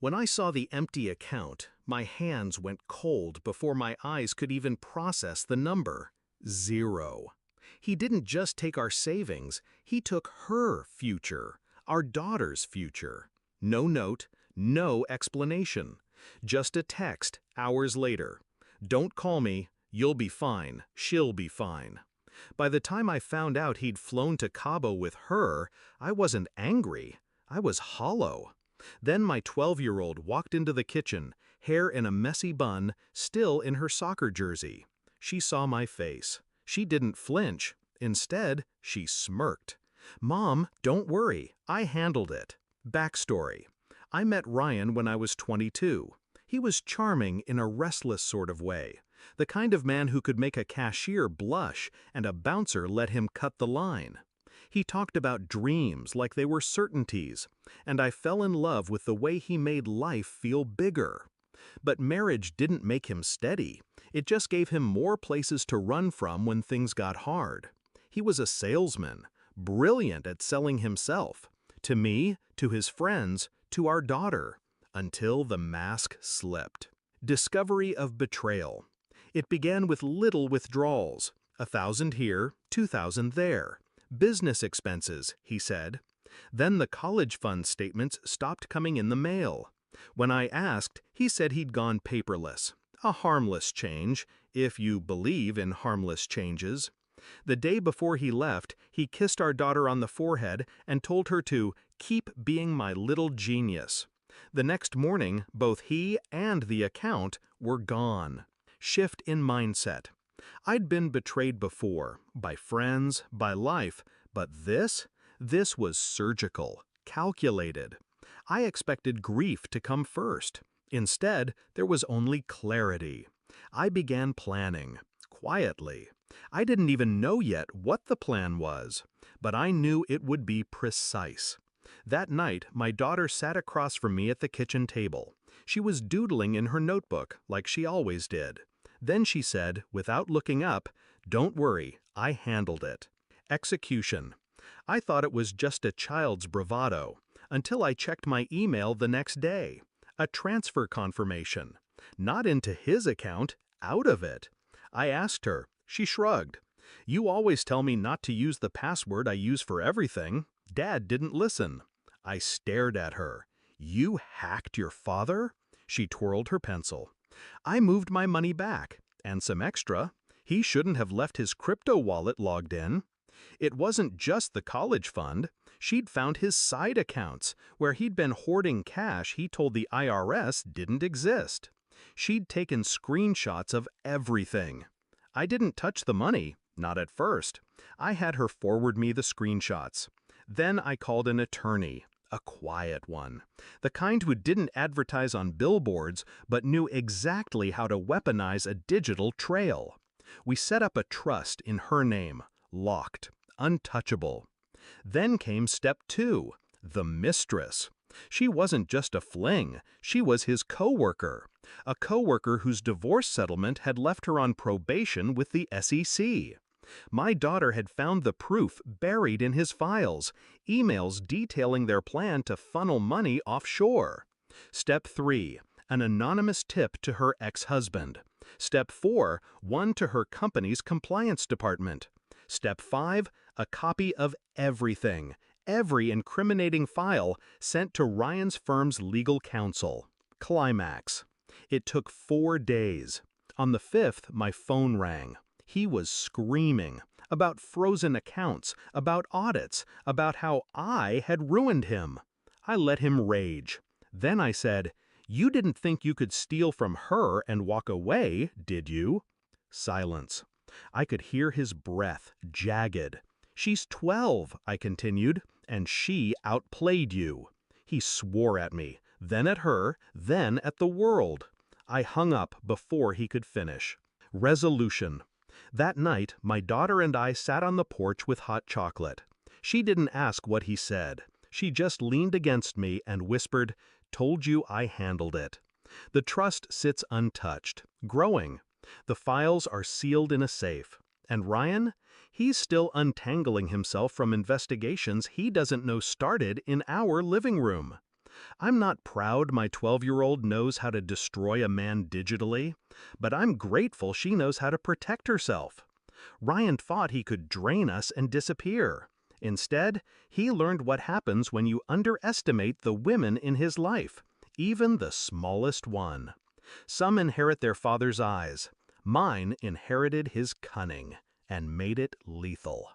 When I saw the empty account, my hands went cold before my eyes could even process the number. 0. He didn't just take our savings, he took her future, our daughter's future. No note, no explanation. Just a text, hours later. Don't call me, you'll be fine, she'll be fine. By the time I found out he'd flown to Cabo with her, I wasn't angry, I was hollow. Then my 12-year-old walked into the kitchen, hair in a messy bun, still in her soccer jersey. She saw my face. She didn't flinch. Instead, she smirked. "Mom, don't worry, I handled it." Backstory. I met Ryan when I was 22. He was charming in a restless sort of way. The kind of man who could make a cashier blush and a bouncer let him cut the line. He talked about dreams like they were certainties, and I fell in love with the way he made life feel bigger. But marriage didn't make him steady. It just gave him more places to run from when things got hard. He was a salesman, brilliant at selling himself. To me, to his friends, to our daughter. Until the mask slipped. Discovery of betrayal. It began with little withdrawals. 1,000 here, 2,000 there. Business expenses, he said. Then the college fund statements stopped coming in the mail. When I asked, he said he'd gone paperless. A harmless change, if you believe in harmless changes. The day before he left, he kissed our daughter on the forehead and told her to keep being my little genius. The next morning, both he and the account were gone. Shift in mindset. I'd been betrayed before, by friends, by life, but this was surgical, calculated. I expected grief to come first. Instead, there was only clarity. I began planning, quietly. I didn't even know yet what the plan was, but I knew it would be precise. That night, my daughter sat across from me at the kitchen table. She was doodling in her notebook, like she always did. Then she said, without looking up, "Don't worry, I handled it." Execution. I thought it was just a child's bravado, until I checked my email the next day. A transfer confirmation. Not into his account, out of it. I asked her. She shrugged. "You always tell me not to use the password I use for everything. Dad didn't listen." I stared at her. "You hacked your father?" She twirled her pencil. "I moved my money back, and some extra. He shouldn't have left his crypto wallet logged in." It wasn't just the college fund. She'd found his side accounts, where he'd been hoarding cash he told the IRS didn't exist. She'd taken screenshots of everything. I didn't touch the money, not at first. I had her forward me the screenshots. Then I called an attorney. A quiet one. The kind who didn't advertise on billboards, but knew exactly how to weaponize a digital trail. We set up a trust in her name, locked, untouchable. Then came step 2, the mistress. She wasn't just a fling, she was his coworker. A coworker whose divorce settlement had left her on probation with the SEC. My daughter had found the proof buried in his files, emails detailing their plan to funnel money offshore. Step 3, an anonymous tip to her ex-husband. Step 4, one to her company's compliance department. Step 5, a copy of everything, every incriminating file sent to Ryan's firm's legal counsel. Climax. It took 4 days. On the 5th, my phone rang. He was screaming about frozen accounts, about audits, about how I had ruined him. I let him rage. Then I said, "You didn't think you could steal from her and walk away, did you?" Silence. I could hear his breath, jagged. "She's 12, I continued, "and she outplayed you." He swore at me, then at her, then at the world. I hung up before he could finish. Resolution. That night, my daughter and I sat on the porch with hot chocolate. She didn't ask what he said. She just leaned against me and whispered, "Told you I handled it." The trust sits untouched, growing. The files are sealed in a safe. And Ryan? He's still untangling himself from investigations he doesn't know started in our living room. I'm not proud my 12-year-old knows how to destroy a man digitally, but I'm grateful she knows how to protect herself. Ryan thought he could drain us and disappear. Instead, he learned what happens when you underestimate the women in his life, even the smallest one. Some inherit their father's eyes. Mine inherited his cunning and made it lethal.